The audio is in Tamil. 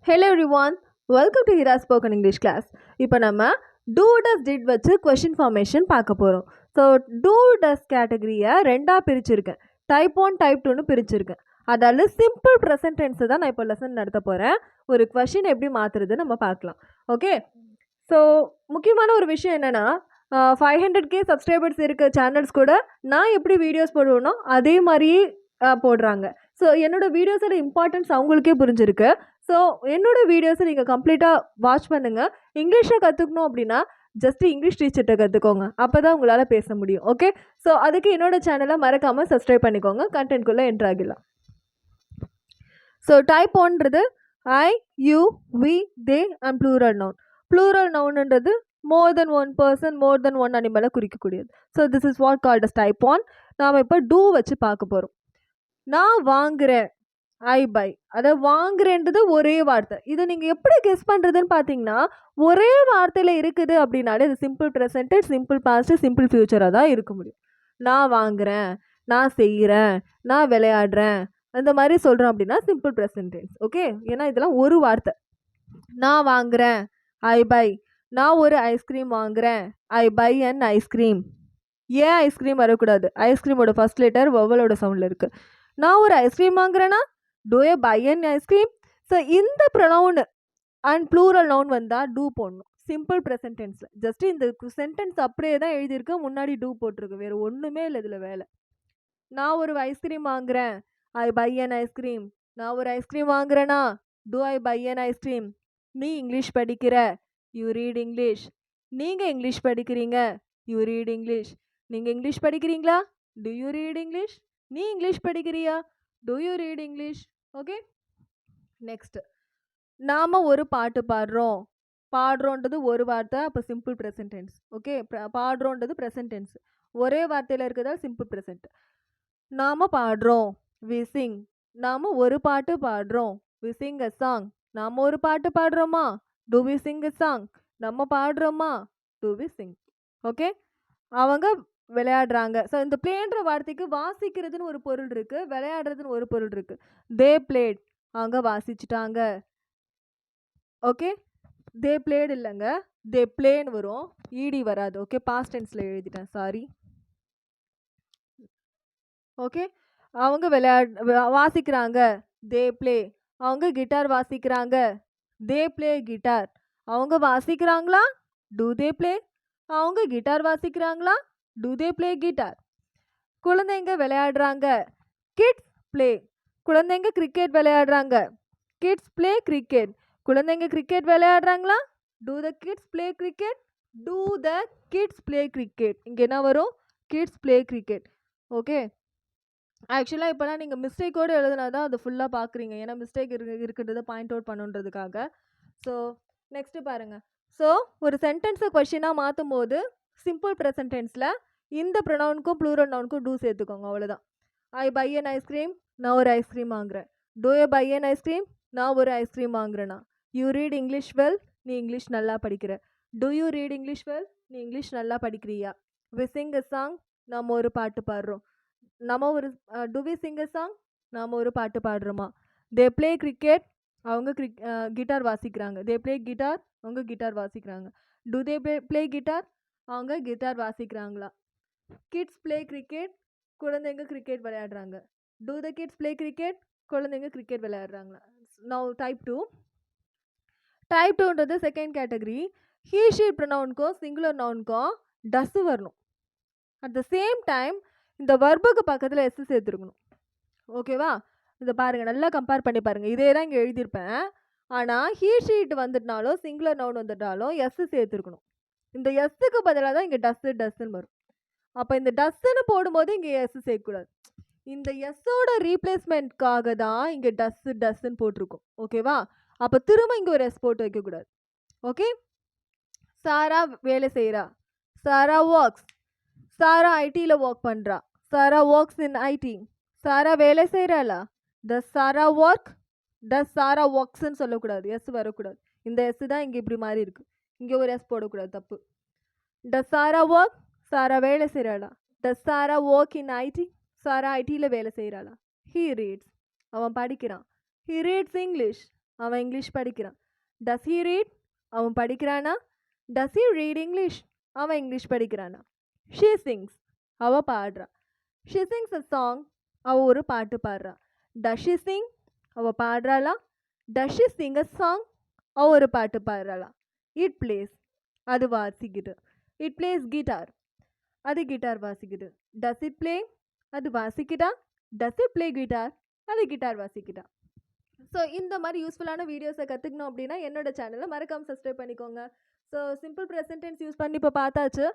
Hello everyone, welcome to Hira's Spoken English class. இப்போ நம்ம do does did வச்சு question formation பார்க்க போகிறோம். ஸோ do does கேட்டகரியை ரெண்டாக பிரிச்சிருக்கேன். Type 1 type 2னு பிரிச்சிருக்கேன். அதாவது சிம்பிள் ப்ரெசன்ட் டென்ஸை தான் நான் இப்போ லெசன் நடத்த போகிறேன். ஒரு கொஷின் எப்படி மாற்றுறது நம்ம பார்க்கலாம். ஓகே, ஸோ முக்கியமான ஒரு விஷயம் என்னென்னா 500K சப்ஸ்கிரைபர்ஸ் இருக்க சேனல்ஸ் கூட நான் எப்படி வீடியோஸ் போடுவேனோ அதே மாதிரியே போடுறாங்க. ஸோ என்னோடய வீடியோஸோட இம்பார்ட்டன்ஸ் அவங்களுக்கே புரிஞ்சிருக்கு. ஸோ என்னோடய வீடியோஸை நீங்கள் கம்ப்ளீட்டாக வாட்ச் பண்ணுங்கள். இங்கிலீஷை கற்றுக்கணும் அப்படின்னா ஜஸ்ட்டு இங்கிலீஷ் டீச்சர்கிட்ட கற்றுக்கோங்க. அப்போ தான் உங்களால் பேச முடியும். ஓகே, ஸோ அதுக்கு என்னோடய சேனலை மறக்காமல் சப்ஸ்கிரைப் பண்ணிக்கோங்க. கண்டென்ட்குள்ளே என்ட்ரு ஆகிடலாம். ஸோ டைப் ஒன்றது I, you, we, they and plural noun. Plural நவுன்ன்றது more than one person, more than one அனிமலை குறிக்கக்கூடியது. So this is what called as type one. நாம் இப்போ டூ வச்சு பார்க்க போகிறோம். நான் வாங்குகிறேன், ஐ பை. அதை வாங்குறேன்றது ஒரே வார்த்தை. இதை நீங்கள் எப்படி கெஸ் பண்ணுறதுன்னு பார்த்தீங்கன்னா, ஒரே வார்த்தையில் இருக்குது அப்படின்னாலே இது simple present, simple past, simple ஃப்யூச்சராக தான் இருக்க முடியும். நான் வாங்குகிறேன், நான் செய்கிறேன், நான் விளையாடுறேன், அந்த மாதிரி சொல்கிறோம் அப்படின்னா சிம்பிள் ப்ரெசன்ட் டென்ஸ். ஓகே, ஏன்னா இதெல்லாம் ஒரு வார்த்தை. நான் வாங்குகிறேன், ஐ பை. நான் ஒரு ஐஸ்கிரீம் வாங்குகிறேன், ஐ பை அண்ட் ஐஸ்கிரீம். ஏன் ஐஸ்கிரீம் வரக்கூடாது? ஐஸ்கிரீமோட ஃபர்ஸ்ட் லெட்டர் வவலோட சவுண்டில் இருக்குது. நான் ஒரு ஐஸ்கிரீம் வாங்குறேன்னா do I buy an ice cream. So இந்த ப்ரொனவுன் அண்ட் ப்ளூரல் நவுன் வந்தால் டூ போடணும் சிம்பிள் ப்ரெசன்ட் டென்ஸில். ஜஸ்ட்டு இந்த சென்டென்ஸ் அப்படியே தான் எழுதியிருக்கு, முன்னாடி டூ போட்டிருக்கு, வேறு ஒன்றுமே இல்லை இதில் வேலை. நான் ஒரு ஐஸ்கிரீம் வாங்குகிறேன், ஐ பை அன் ஐஸ்கிரீம். நான் ஒரு ஐஸ்கிரீம் வாங்குறேன்னா do I buy an ice cream. நீ இங்கிலீஷ் படிக்கிற, யூ ரீட் இங்கிலீஷ். நீங்கள் இங்கிலீஷ் படிக்கிறீங்க, யூ ரீட் இங்கிலீஷ். நீங்கள் இங்கிலீஷ் படிக்கிறீங்களா? Do you read English? நீ இங்கிலீஷ் படிக்கிறியா? Do you read English? Okay, next நாம் ஒரு பாட்டு பாடுறோம். பாடுறோன்றது ஒரு வார்த்தை, அப்போ சிம்பிள் ப்ரெசன்ட் டென்ஸ். ஓகே, பாடுறோன்றது ப்ரெசன்ட் டென்ஸ், ஒரே வார்த்தையில் இருக்கிறதா சிம்பிள் ப்ரெசன்ட். நாம் பாடுறோம், வி சிங். நாம் ஒரு பாட்டு பாடுறோம், வி சிங் அ சாங். நாம் ஒரு பாட்டு பாடுறோமா? Do we sing a song. நம்ம பாடுறோமா? Do we sing. ஓகே, அவங்க விளையாடுறாங்க. ஸோ இந்த பிளேன்ற வார்த்தைக்கு வாசிக்கிறதுன்னு ஒரு பொருள் இருக்குது, விளையாடுறதுன்னு ஒரு பொருள் இருக்குது. தே பிளேட், அவங்க வாசிச்சுட்டாங்க. ஓகே, தே பிளேட் இல்லைங்க, தே பிளேன்னு வரும், இடி வராது. ஓகே, பாஸ்ட் டென்ஸில் எழுதிட்டேன், சாரி. ஓகே, அவங்க வாசிக்கிறாங்க, தே பிளே. அவங்க கிட்டார் வாசிக்கிறாங்க, தே பிளே கிட்டார். அவங்க வாசிக்கிறாங்களா? Do they play. அவங்க கிட்டார் வாசிக்கிறாங்களா? Do they play guitar. குழந்தைங்க விளையாடுறாங்க, கிட்ஸ் பிளே. குழந்தைங்க கிரிக்கெட் விளையாடுறாங்க, கிட்ஸ் பிளே கிரிக்கெட். குழந்தைங்க கிரிக்கெட் விளையாடுறாங்களா? Do the kids play cricket. Do the kids play cricket. இங்கே என்ன வரும்? Kids play cricket. ஓகே, ஆக்சுவலாக இப்போலாம் நீங்கள் மிஸ்டேக்கோடு எழுதுனா தான் அது ஃபுல்லாக பார்க்குறீங்க, ஏன்னா மிஸ்டேக் இருக்கிறத பாயிண்ட் அவுட் பண்ணுன்றதுக்காக. ஸோ நெக்ஸ்ட்டு பாருங்கள். ஸோ ஒரு சென்டென்ஸை கொஷினாக மாற்றும் போது சிம்பிள் ப்ரெசன்ட் டென்ஸில் இந்த ப்ரொனவுனுக்கும் ப்ளூரல் நவுனுக்கும் டூ சேர்த்துக்கோங்க, அவ்வளோதான். ஐ பை அன் ஐஸ்கிரீம், நான் ஒரு ஐஸ்கிரீம் வாங்குறேன். Do I buy an ice cream, நான் ஒரு ஐஸ்கிரீம் வாங்குறேன்னா. யூ ரீட் இங்கிலீஷ் வெல், நீ இங்கிலீஷ் நல்லா படிக்கிற. Do you read English well, நீ இங்கிலீஷ் நல்லா படிக்கிறியா? வி சிங் அ சாங், நம்ம ஒரு பாட்டு பாடுறோம். நம்ம ஒரு do we sing a song, நாம் ஒரு பாட்டு பாடுறோமா? தே பிளே கிரிக்கெட், அவங்க கிட்டார் வாசிக்கிறாங்க. தே பிளே கிட்டார், அவங்க கிட்டார் வாசிக்கிறாங்க. டு தே பிளே கிட்டார், அவங்க கிட்டார் வாசிக்கிறாங்களா? கிட்ஸ் பிளே கிரிக்கெட், குழந்தைங்க கிரிக்கெட் விளையாடுறாங்க. Do the kids play cricket, குழந்தைங்க கிரிக்கெட் விளையாடுறாங்களா? Now type two. டைப் டூன்றது செகண்ட் கேட்டகரி. ஹீ ஷீட் ப்ரொனவுனுக்கும் சிங்குலர் நவுனுக்கும் டஸ் வரணும். அட் த சேம் டைம் இந்த வர்புக்கு பக்கத்தில் எஸ் சேர்த்துருக்கணும். ஓகேவா? இதை பாருங்கள், நல்லா கம்பேர் பண்ணி பாருங்கள். இதே தான் இங்கே எழுதியிருப்பேன், ஆனால் ஹீ ஷீட் வந்துட்டாலும் சிங்குலர் நவுன் வந்துட்டாலும் எஸ் சேர்த்துருக்கணும். இந்த எஸ்ஸுக்கு பதிலாக தான் இங்கே டஸ்ஸுன்னு வரும். அப்போ இந்த டஸ்ஸுன்னு போடும்போது இங்கே எஸ் சேர்க்கக்கூடாது. இந்த எஸ்ஸோட ரீப்ளேஸ்மெண்ட்காக தான் இங்கே டஸ்ஸுன்னு போட்டிருக்கும். ஓகேவா? அப்போ திரும்ப இங்கே ஒரு எஸ் போட்டு வைக்கக்கூடாது. ஓகே, சாரா வேலை செய்கிறா, சாரா ஒர்க்ஸ். சாரா ஐடியில் ஒர்க் பண்ணுறா, சாரா ஒர்க்ஸ் இன் ஐடி. சாரா வேலை செய்கிறாளா? டஸ் சாரா ஒர்க், டஸ் சாரா ஒர்க்ஸ்ன்னு சொல்லக்கூடாது, எஸ் வரக்கூடாது. இந்த எஸ் தான் இங்கே இப்படி மாறி இருக்கு, இங்கே ஒரு எஸ் போடக்கூடாது, தப்பு. டஸ் சாரா ஒர்க், சாரா வேலை செய்கிறாளா? டஸ் சாரா ஒர்க் இன் ஐடி, சாரா ஐடியில் வேலை செய்கிறாளா? ஹீ ரீட்ஸ், அவன் படிக்கிறான். ஹீ ரீட்ஸ் இங்கிலீஷ், அவன் இங்கிலீஷ் படிக்கிறான். Does he read? அவன் படிக்கிறானா? Does he read English? அவன் இங்கிலீஷ் படிக்கிறானா? She sings. அவள் பாடுறா. She sings a song. அவள் ஒரு பாட்டு பாடுறா. Does she sing? அவள் பாடுறாளா? Does she sing a song? அவள் ஒரு பாட்டு பாடுறாளா? It plays. அது வாசிக்குது. It plays guitar. அது கிட்டார் வாசிக்குது. Does it play? அது வாசிக்குதா? Does it play guitar? அது கிட்டார் வாசிக்குதா? ஸோ இந்த மாதிரி யூஸ்ஃபுல்லான வீடியோஸை கற்றுக்கணும் அப்படின்னா என்னோட சேனலை மறக்காமல் சப்ஸ்கிரைப் பண்ணிக்கோங்க. So simple present tense use பண்ணி இப்போ பார்த்தாச்சு.